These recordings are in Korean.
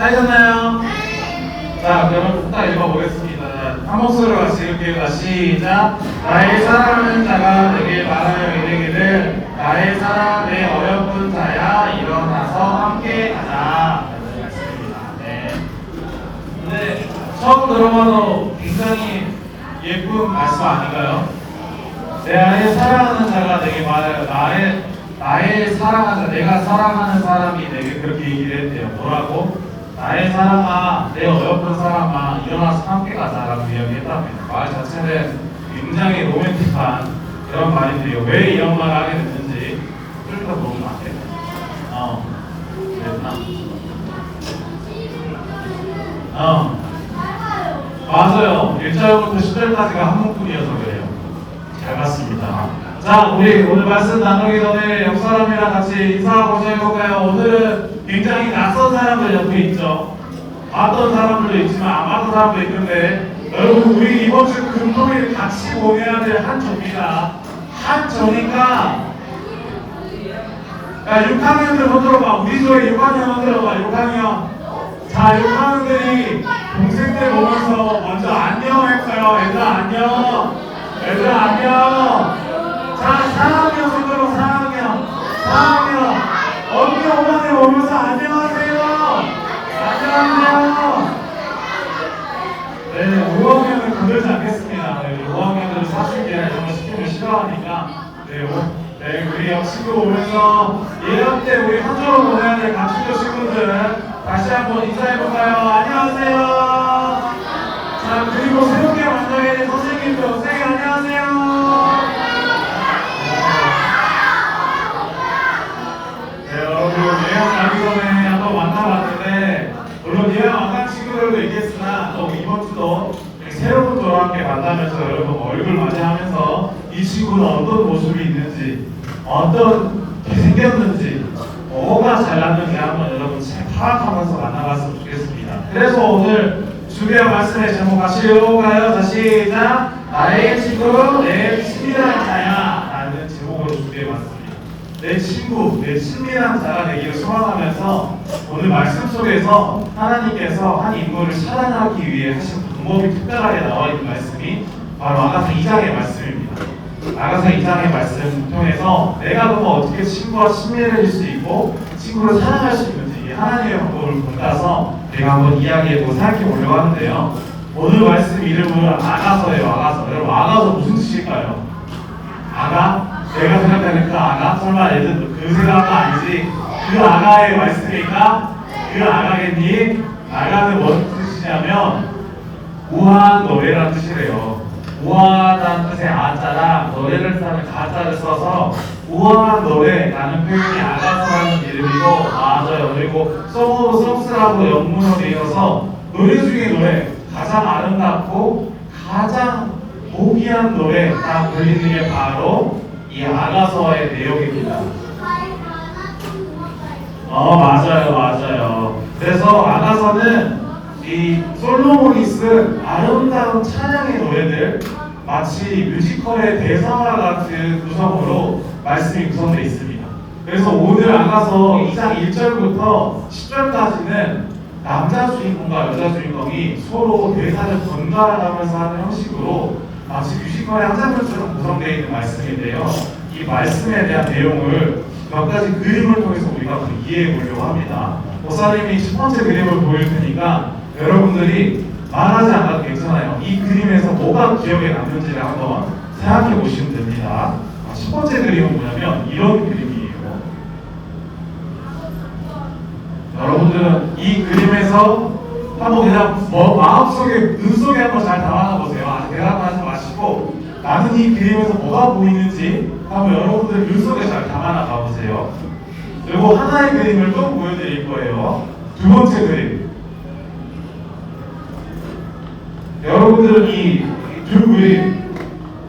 하셨나요? 자, 그러면 딱 읽어보겠습니다. 한 목소리로 같이 읽을게요. 시작. 나의 사랑하는 자가 내게 말하여 이르기를 나의 사랑 내 어여쁜 자야 일어나서 함께 가자. 네. 근데 처음 들어봐도 굉장히 예쁜 말씀 아닌가요? 나의 사랑하는 자가 내게 말하여 나의 사랑하는 자, 내가 사랑하는 사람이 내게 그렇게 얘기를 했대요. 뭐라고? 나의 사랑아, 내 어여쁜 사람아, 일어나서 함께 가자라고 이야기했답니다. 말 자체는 굉장히 로맨틱한 그런 말인데요. 왜 이런 말을 하게 됐는지 좀 더 물어보면 안 돼요? 맞아요. 1절부터 10절까지가 한 문구이어서 그래요. 잘 봤습니다. 자, 우리 오늘 말씀 나누기 전에 옆 사람이랑 같이 인사하고 시작해볼까요? 오늘은 굉장히 낯선 사람들 옆에 있죠. 봤던 사람들도 있지만 안 봤던 사람도 있는데 여러분, 우리 이번 주 금토일 같이 보내야 될 한 조입니다. 한 조니까 야, 6학년들 손 들어봐. 우리 조에 6학년 손 들어봐. 6학년. 자, 6학년들이 동생들 보면서 먼저 안녕했어요. 얘들아 안녕. 얘들아 안녕. 자, 4학년 손 들어. 4학년. 4학년. 언니 오빠들 보면서 안녕하세요. 안녕하세요. 네, 5학년은 건들지 않겠습니다. 네, 5학년들은 사춘기나 이런 거 시키면 싫어하니까. 네, 우리 옆 친구 오면서 예언 때 우리 한 주로 보내야 될 감축교 친구들 다시 한번 인사해볼까요? 안녕하세요. 자, 그리고 새롭게 만나게 된 선생님들, 선생님 안녕하세요. 네, 여러분 예언 가기 전에 한번 만나봤는데 물론 예언 안 간 친구들도 있겠으나 또 이번 주도 새로운 분들과 함께 만나면서 여러분 얼굴 맞이하면서 이 친구는 어떤 모습이 있는지 어떻게 생겼는지 뭐가 잘났는지 한번 여러분 잘 파악하면서 만나봤으면 좋겠습니다. 그래서 오늘 준비한 말씀의 제목 같이 읽어볼까요? 자, 시작! 나의 친구 내 친밀한 자야 라는 제목으로 준비해봤습니다. 내 친구, 내 친밀한 자가 되기를 소망하면서 오늘 말씀 속에서 하나님께서 한 인물을 살아나기 위해 하신 방법이 특별하게 나와 있는 말씀이 바로 아가서 2장의 말씀입니다. 아가서 2장의 말씀 통해서 내가 그럼 어떻게 친구와 친밀해질 수 있고 친구를 사랑할 수 있는지 하나님의 방법을 본따서 내가 한번 이야기해보고 생각해 보려고 하는데요. 오늘 말씀 이름은 아가서예요. 아가서. 여러분 아가서 무슨 뜻일까요? 아가? 내가 생각하는 그 아가? 설마 얘들 그 생각은 아니지? 그 아가의 말씀이니까 그 아가겠니? 아가는 무슨 뜻이냐면 우아한 노래라는 뜻이래요. 우아하다는 뜻의 아자랑 노래를 쓰는 가자를 써서 우아한 노래라는 표현이 아가서라는 이름이고, 맞아요. 그리고 송으로 송스라고 영문으로 이어서 노래 중에 노래 가장 아름답고 가장 고귀한 노래가 불리는 게 바로 이 아가서의 내용입니다. 맞아요. 그래서 아가서는 이 솔로몬이 쓴 아름다운 찬양의 노래들, 마치 뮤지컬의 대사와 같은 구성으로 말씀이 구성되어 있습니다. 그래서 오늘 아가서 2장 1절부터 10절까지는 남자 주인공과 여자 주인공이 서로 대사를 번갈아가면서 하는 형식으로 마치 뮤지컬의 한 장면처럼 구성되어 있는 말씀인데요. 이 말씀에 대한 내용을 몇 가지 그림을 통해서 우리가 이해해 보려고 합니다. 목사님이 첫 번째 그림을 보일 테니까 여러분들이 말하지 않아도 괜찮아요. 이 그림에서 뭐가 기억에 남는지를 한번 생각해 보시면 됩니다. 첫 번째 그림은 뭐냐면 이런 그림이에요. 여러분들은 이 그림에서 한번 그냥 마음속에, 눈속에 한번 잘 담아놔 보세요. 대답하지 마시고 나는 이 그림에서 뭐가 보이는지 한번 여러분들 눈속에 잘 담아놔 봐보세요. 그리고 하나의 그림을 또 보여드릴 거예요. 두 번째 그림. 여러분들은 이 두 그림,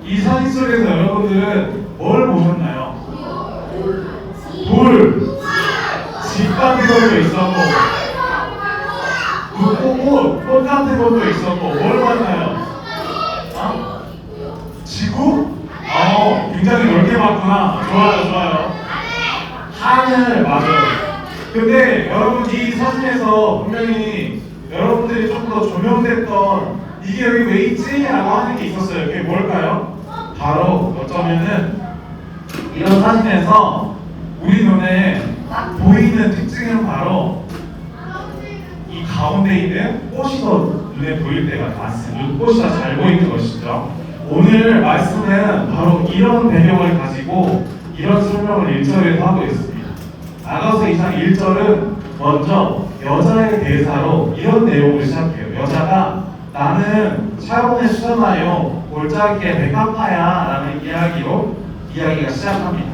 이 사진 속에서 여러분들은 뭘 보셨나요? 돌, 집 같은 것도 있었고, 꽃 같은 것도 있었고, 뭘 봤나요? 지구? 굉장히 넓게 봤구나. 좋아요. 하늘, 맞아요. 근데 여러분 이 사진에서 분명히 여러분들이 조금 더 조명됐던 이게 여기 왜 있지? 라고 하는 게 있었어요. 그게 뭘까요? 바로 어쩌면은 이런 사진에서 우리 눈에 딱 보이는 특징은 바로 이 가운데 있는 꽃이 더 눈에 보일 때가 많습니다. 꽃이 더 잘 보이는 것이죠. 오늘 말씀은 바로 이런 배경을 가지고 이런 설명을 1절에서 하고 있습니다. 아가서 2장 1절은 먼저 여자의 대사로 이런 내용을 시작해요. 여자가 나는 샤론에 수선하여 골짜기에 백합화야 라는 이야기가 시작합니다.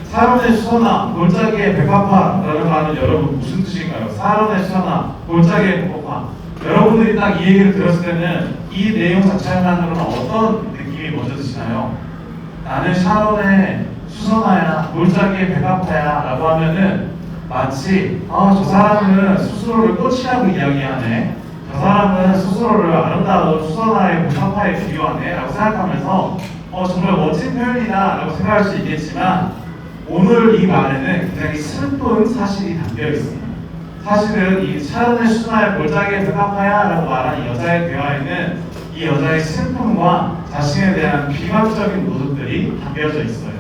샤론에 수선하, 골짜기에 백합화 라는 말은 여러분 무슨 뜻일까요? 샤론에 수선하, 골짜기에 백합화. 여러분들이 딱 이 얘기를 들었을 때는 이 내용 자체만으로는 어떤 느낌이 먼저 드시나요? 나는 샤론에 수선하야, 골짜기에 백합화야 라고 하면은 마치 저 사람은 스스로를 꽃이라고 이야기하네, 저 사람은 스스로를 아름다운 수선화의 백합화에 비유하네 라고 생각하면서 정말 멋진 표현이다 라고 생각할 수 있겠지만 오늘 이 말에는 굉장히 슬픈 사실이 담겨 있습니다. 사실은 이 샤론의 수선화의 골짜기에 백합화야 라고 말한 이 여자의 대화에는 이 여자의 슬픔과 자신에 대한 비관적인 모습들이 담겨져 있어요.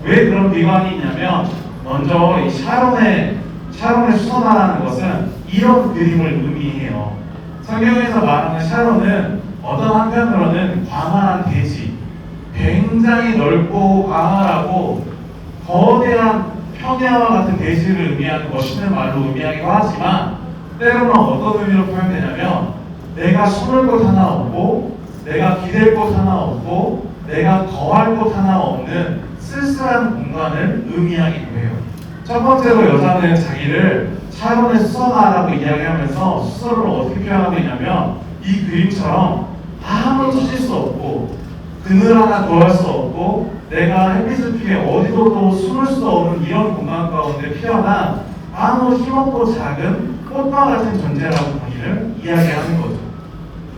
왜 그런 비관이 있냐면 먼저 이 샤론의 수선화라는 것은 이런 그림을 의미해요. 성경에서 말하는 샤론은 어떤 한편으로는 광활한 대지, 굉장히 넓고 광활하고 거대한 평야와 같은 대지를 의미하는 멋있는 말로 의미하기도 하지만 때로는 어떤 의미로 표현되냐면 내가 숨을 곳 하나 없고 내가 기댈 곳 하나 없고 내가 거할 곳 하나 없는 쓸쓸한 공간을 의미하기도 해요. 첫 번째로 여자는 자기를 샤론의 수선화라고 이야기하면서 스스로를 어떻게 표현하고 있냐면 이 그림처럼 아무도 찾을 수 없고 그늘 하나 구할 수 없고 내가 햇빛을 피해 어디도 또 숨을 수 없는 이런 공간 가운데 피어난 아무 힘없고 작은 꽃과 같은 존재라고 자기를 이야기하는 거죠.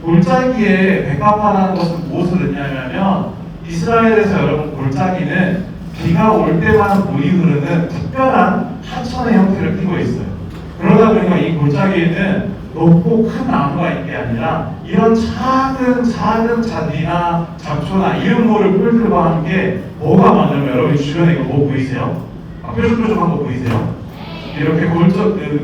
골짜기에 백합화라는 것은 무엇을 의미하냐면 이스라엘에서 여러분 골짜기는 비가 올 때만 물이 흐르는 특별한 하천의 형태를 띠고 있어요. 그러다 보니까 이 골짜기에는 높고 큰 나무가 있는 게 아니라 이런 작은 잔디나 잡초나 이런 모를 뿔들과 함께 뭐가 많으면 여러분 주변에 이거 뭐 보이세요? 뾰족뾰족한 거 보이세요? 이렇게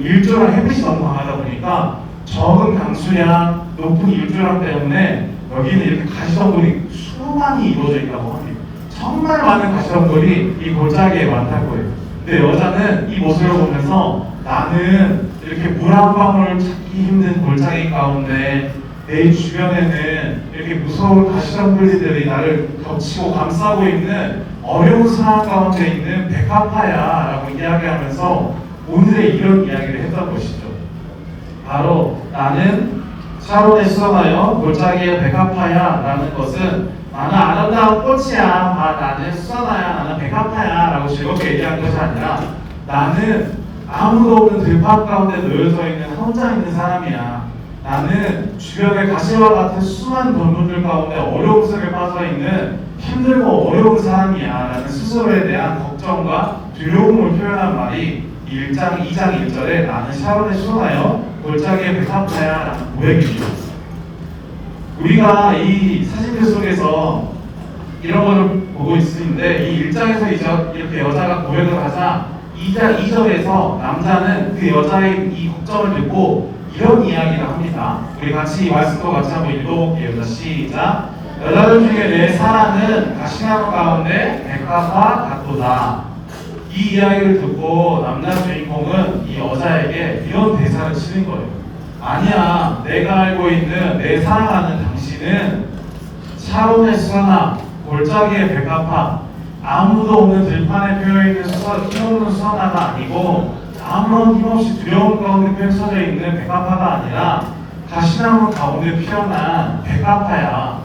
일조랑 햇빛이 너무 강하다 보니까 적은 강수량, 높은 일조량 때문에 여기는 이렇게 가시덤불이 수많이 이루어져 있다고 합니다. 정말 많은 가시덤불이 이 골짜기에 많다고 해요. 근데 여자는 이 모습을 보면서 나는 이렇게 물 한 방울 찾기 힘든 골짜기 가운데 내 주변에는 이렇게 무서운 가시덤불들이 나를 덮치고 감싸고 있는 어려운 상황 가운데 있는 백합화야 라고 이야기하면서 오늘의 이런 이야기를 했던 것이죠. 바로 나는 샤론에 수선하여 골짜기에 백합화야 라는 것은 나는 아름다운 꽃이야, 나는 수선화야, 나는 백합화야 라고 즐겁게 얘기한 것이 아니라 나는 아무도 없는 들판 가운데 놓여져 있는 혼자 있는 사람이야. 나는 주변에 가시와 같은 수많은 동물들 가운데 어려움 속에 빠져있는 힘들고 어려운 사람이야 라는 스스로에 대한 걱정과 두려움을 표현한 말이 1장 2장 1절에 나는 샤론에 수선하여 골짜기에 백합화야 라는 고백입니다. 우리가 이 사진들 속에서 이런 것을 보고 있는데 이 1장에서 이렇게 여자가 고백을 하자 2절에서 남자는 그 여자의 이 걱정을 듣고 이런 이야기를 합니다. 우리 같이 이 말씀도 같이 한번 읽어볼게요. 시작. 여자들 중에 내 사랑은 가시나무 가운데 백합화 같도다. 이 이야기를 듣고 남자 주인공은 이 여자에게 이런 대사를 치는 거예요. 아니야, 내가 알고 있는 내 사랑하는 당신은 샤론의 수선화, 골짜기의 백합화, 아무도 없는 들판에 피어있는 힘없는 수선화가 아니고 아무런 힘없이 두려움 가운데 펼쳐져 있는 백합화가 아니라 가시나무 가운데 피어난 백합화야.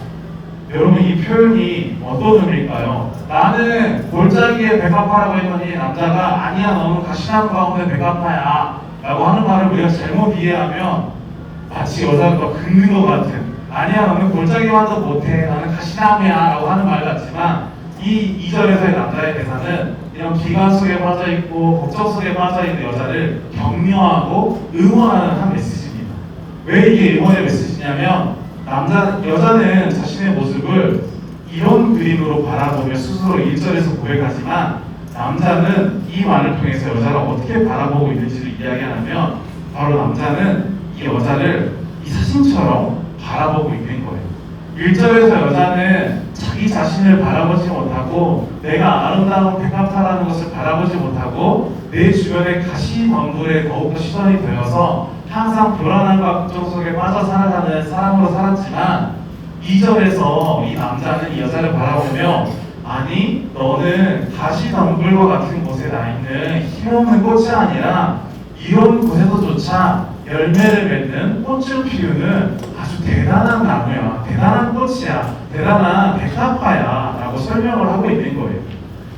여러분 이 표현이 어떤 의미일까요? 나는 골짜기의 백합화라고 했더니 남자가 아니야 너는 가시나무 가운데 백합화야 라고 하는 말을 우리가 잘못 이해하면 마치 여자가 긁는 것 같은, 아니야 너는 골짜기만도 못해 나는 가시나무야 라고 하는 말 같지만 이 2절에서의 남자의 대사는 이런 기관 속에 빠져 있고 걱정 속에 빠져 있는 여자를 격려하고 응원하는 한 메시지입니다. 왜 이게 응원의 메시지냐면 여자는 자신의 모습을 이런 그림으로 바라보며 스스로 1절에서 고백하지만 남자는 이 말을 통해서 여자를 어떻게 바라보고 있는지를 이야기하면 바로 남자는 이 여자를 이 사진처럼 바라보고 있는 거예요. 1절에서 여자는 자기 자신을 바라보지 못하고 내가 아름다운 백합화라는 것을 바라보지 못하고 내 주변의 가시덤불에 더욱더 시선이 되어서 항상 불안함과 걱정 속에 빠져 살아가는 사람으로 살았지만 2절에서 이 남자는 이 여자를 바라보며 아니 너는 가시덤불과 같은 곳에 나 있는 힘없는 꽃이 아니라 이런 곳에서조차 열매를 맺는 꽃을 피우는 아주 대단한 나무야, 대단한 꽃이야, 대단한 백합화야 라고 설명을 하고 있는 거예요.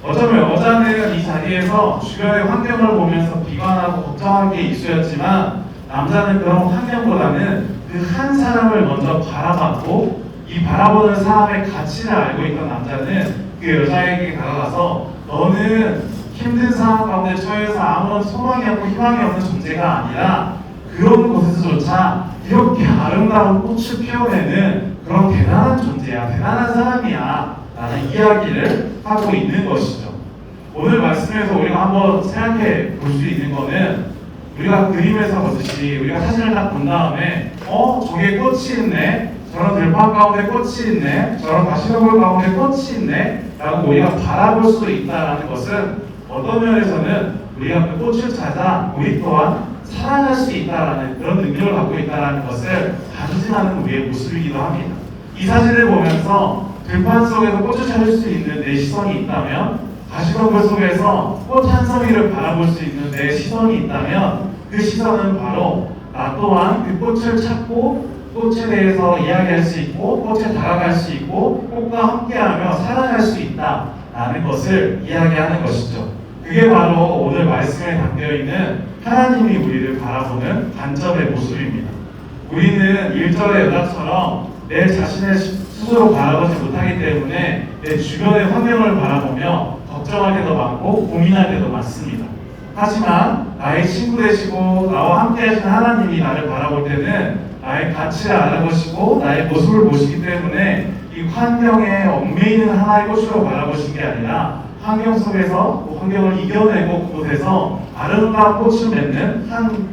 어쩌면 여자는 이 자리에서 주변의 환경을 보면서 비관하고 걱정한 게 이수였지만 남자는 그런 환경보다는 그 한 사람을 먼저 바라봤고 이 바라보는 사람의 가치를 알고 있던 남자는 그 여자에게 다가가서 너는 힘든 상황 가운데 처해서 아무런 소망이 없고 희망이 없는 존재가 아니라 그런 곳에서조차 이렇게 아름다운 꽃을 피워내는 그런 대단한 존재야, 대단한 사람이야 라는 이야기를 하고 있는 것이죠. 오늘 말씀에서 우리가 한번 생각해 볼 수 있는 거는 우리가 그림에서 보듯이 우리가 사진을 딱 본 다음에 저게 꽃이 있네, 저런 들판 가운데 꽃이 있네, 저런 가시덤불 가운데 꽃이 있네 라고 우리가 바라볼 수 있다는 것은 어떤 면에서는 우리가 그 꽃을 찾아 우리 또한 살아갈 수 있다라는 그런 능력을 갖고 있다는 것을 반증하는 우리의 모습이기도 합니다. 이 사진을 보면서 들판 속에서 꽃을 찾을 수 있는 내 시선이 있다면 가시덤불 속에서 꽃 한 송이를 바라볼 수 있는 내 시선이 있다면 그 시선은 바로 나 또한 그 꽃을 찾고 꽃에 대해서 이야기할 수 있고 꽃에 다가갈 수 있고 꽃과 함께하며 살아갈 수 있다라는 것을 이야기하는 것이죠. 그게 바로 오늘 말씀에 담겨있는 하나님이 우리를 바라보는 관점의 모습입니다. 우리는 1절의 여자처럼 내 자신을 스스로 바라보지 못하기 때문에 내 주변의 환경을 바라보며 걱정할 때도 많고 고민할 때도 많습니다. 하지만 나의 친구 되시고 나와 함께 하시는 하나님이 나를 바라볼 때는 나의 가치를 알아보시고 나의 모습을 보시기 때문에 이 환경에 얽매이는 하나의 꽃으로 바라보신 게 아니라 환경 속에서 그 환경을 이겨내고 그곳에서 아름다운 꽃을 맺는 한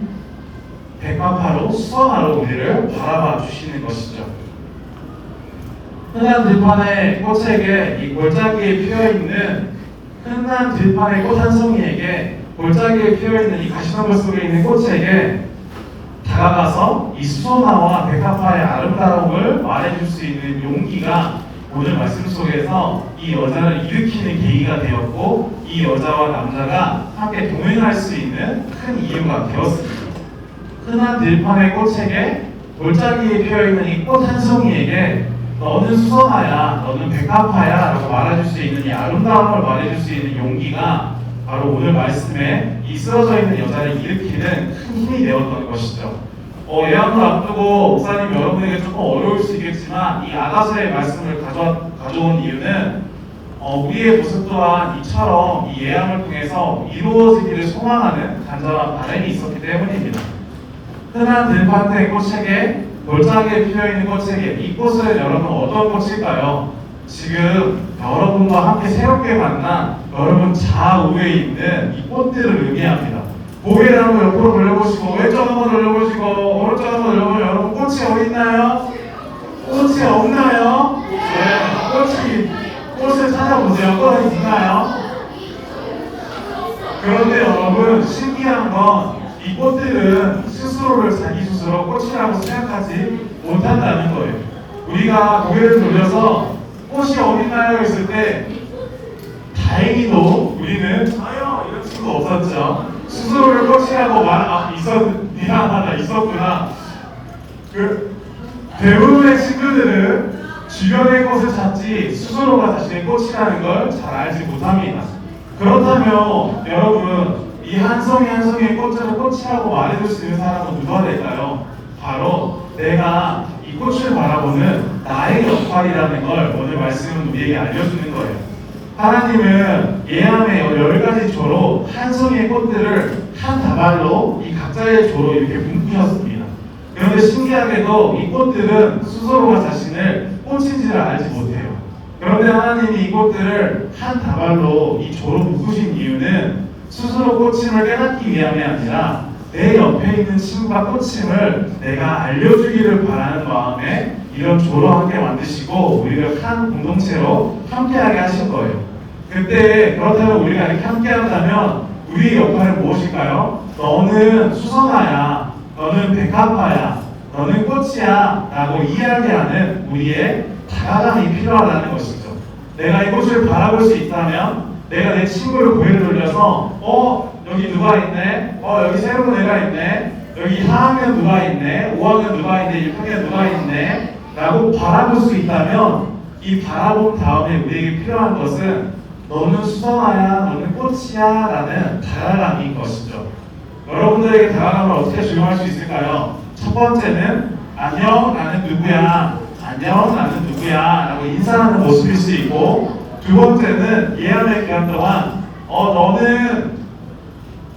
백합화로 수선화로 우리를 바라봐 주시는 것이죠. 흔한 들판의 꽃에게 이 골짜기에 피어있는 흔한 들판의 꽃 한 송이에게 골짜기에 피어있는 이 가시덤불 속에 있는 꽃에게 다가가서 이 수선화와 백합화의 아름다움을 말해줄 수 있는 용기가 오늘 말씀 속에서 이 여자를 일으키는 계기가 되었고 이 여자와 남자가 함께 동행할 수 있는 큰 이유가 되었습니다. 흔한 들판의 꽃에게 골짜기에 피어있는 이 꽃 한 송이에게 너는 수선화야, 너는 백합화야 라고 말해줄 수 있는 이 아름다움을 말해줄 수 있는 용기가 바로 오늘 말씀에 이 쓰러져 있는 여자를 일으키는 큰 힘이 되었던 것이죠. 예언을 앞두고 목사님 여러분에게 조금 어려울 수 있겠지만 이 아가서의 말씀을 가져온 이유는 우리의 모습 또한 이처럼 이 예언을 통해서 이루어지기를 소망하는 간절한 바람이 있었기 때문입니다. 흔한 들판의 꽃에게 골짜기에 피어있는 꽃에게 이 꽃은 여러분 어떤 꽃일까요? 지금 여러분과 함께 새롭게 만난 여러분 좌우에 있는 이 꽃들을 의미합니다. 고개를 한번 옆으로 돌려보시고 왼쪽 한번 돌려보시고 오른쪽 한번 돌려보면 여러분 꽃이 어디 있나요? 꽃이 없나요? 네, 꽃을 찾아보세요. 꽃이 있나요? 그런데 여러분 신기한 건 이 꽃들은 스스로를 자기 스스로 꽃이라고 생각하지 못한다는 거예요. 우리가 고개를 돌려서 꽃이 어딨나요? 했을 때 다행히도 우리는 이런 친구 없었죠. 스스로를 꽃이라고 있었구나. 대부분의 친구들은 주변의 꽃을 찾지 스스로가 자신의 꽃이라는 걸 잘 알지 못합니다. 그렇다면 여러분 이 한 송이 한 송이의 꽃을 꽃이라고 말해줄 수 있는 사람은 누가 될까요? 바로 내가 이 꽃을 바라보는 나의 역할이라는 걸 오늘 말씀은 우리에게 알려주는 거예요. 하나님은 예언의 10가지 조로 한 송이의 꽃들을 한 다발로 이 각자의 조로 이렇게 묶으셨습니다. 그런데 신기하게도 이 꽃들은 스스로가 자신을 꽃인지를 알지 못해요. 그런데 하나님이 이 꽃들을 한 다발로 이 조로 묶으신 이유는 스스로 꽃임을 깨닫기 위함이 아니라 내 옆에 있는 친구가 꽃임을 내가 알려주기를 바라는 마음에 이런 조로 함께 만드시고 우리를 한 공동체로 함께하게 하신 거예요. 그때 그렇다면 우리가 이렇게 함께한다면 우리의 역할은 무엇일까요? 너는 수선화야, 너는 백합화야, 너는 꽃이야 라고 이야기하는 우리의 다가감이 필요하다는 것이죠. 내가 이 꽃을 바라볼 수 있다면 내가 내 친구를 고개를 돌려서 여기 누가 있네, 여기 새로운 애가 있네, 여기 4학년 누가 있네, 5학년 누가 있네, 6학년 누가 있네 라고 바라볼 수 있다면 이 바라본 다음에 우리에게 필요한 것은 너는 수선화야, 너는 꽃이야 라는 다가감인 것이죠. 여러분들에게 다가감을 어떻게 적용할 수 있을까요? 첫 번째는 안녕 나는 누구야, 안녕 나는 누구야 라고 인사하는 모습일 수 있고, 두 번째는 예언의 기간 동안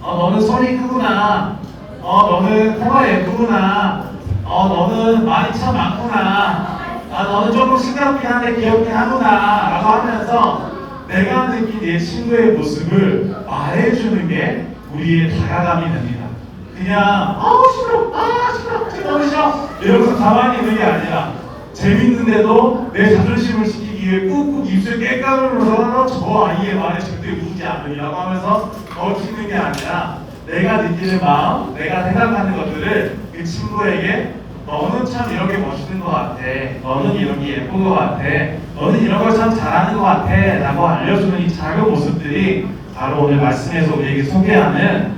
너는 손이 크구나, 너는 코가 예쁘구나, 너는 말이 참 많구나, 너는 조금 시끄럽긴 한데 귀엽긴 하구나 라고 하면서 내가 느낀 내 친구의 모습을 말해주는 게 우리의 다가감이 됩니다. 그냥 싫어 너무 싫어 이러면서 가만히 있는 게 아니라 재밌는데도 내 자존심을 지키기 위해 꾹꾹 입술 깨까물면서 저 아이의 말에 절대 우지 않으려고 하면서 버티는 게 아니라 내가 느끼는 마음, 내가 생각하는 것들을 그 친구에게 너는 참 이렇게 멋있는 것 같아, 너는 이렇게 예쁜 것 같아, 너는 이런 걸 참 잘하는 것 같아 라고 알려주는 이 작은 모습들이 바로 오늘 말씀에서 우리에게 소개하는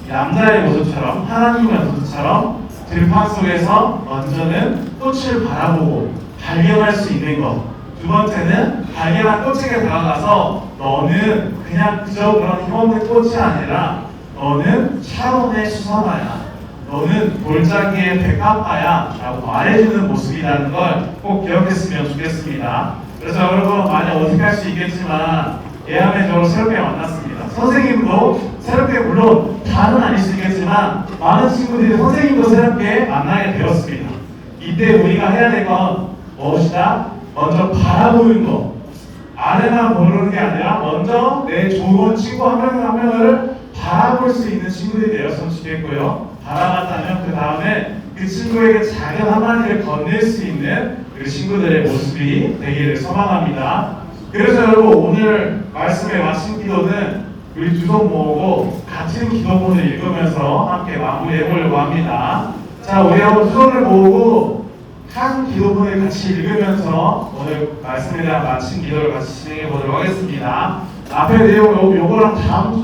남자의 모습처럼, 하나님의 모습처럼 들판 속에서 먼저는 꽃을 바라보고 발견할 수 있는 것, 두 번째는 발견한 꽃에게 다가가서 너는 그냥 그저 그런 힘없는 꽃이 아니라 너는 샤론의 수선화야, 너는 골짜기의 백합화야 라고 말해주는 모습이라는 걸 꼭 기억했으면 좋겠습니다. 그래서 여러분 만약 어색할 수 있겠지만 예언의 조로 새롭게 만났습니다. 선생님도 새롭게, 물론 다는 아닐 수 있겠지만 많은 친구들이 선생님도 새롭게 만나게 되었습니다. 이때 우리가 해야 될 건 무엇이다? 먼저 바라보는 것, 아래만 보는 게 아니라 먼저 내 좋은 친구 한 명 한 명을 바라볼 수 있는 친구들이 되었으면 좋겠고요. 바라봤다면 그 다음에 그 친구에게 작은 한마디를 건넬 수 있는 그 친구들의 모습이 되기를 소망합니다. 그래서 여러분 오늘 말씀의 마침 기도는 우리 두 손 모으고 같은 기도문을 읽으면서 함께 마무리해 보려고 합니다. 자, 우리 한번 두 손을 모으고 한 기도문을 같이 읽으면서 오늘 말씀에 대한 마침 기도를 같이 진행해 보도록 하겠습니다. 앞에 내용 요거랑 다음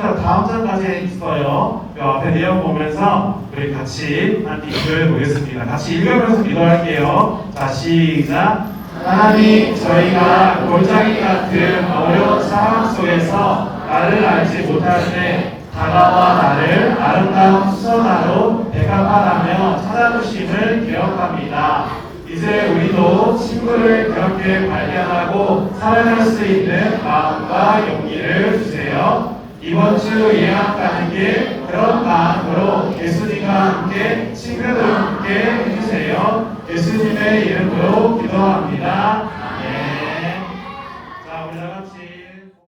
장까지 있어요. 그 앞에 내용 보면서 우리 같이 함께 기도해 보겠습니다. 같이 읽으면서 기도할게요. 자, 시작. 하나님, 저희가 골짜기 같은 어려운 상황 속에서 나를 알지 못할 때 다가와 나를 아름다운 수선화로 백합화하며 찾아주심을 기억합니다. 이제 우리도 친구를 그렇게 발견하고 사랑할 수 있는 마음과 용기를 주세요. 이번 주 예언 가는 길 그런 마음으로 예수님과 함께 친구들과 함께 해주세요. 예수님의 이름으로 기도합니다.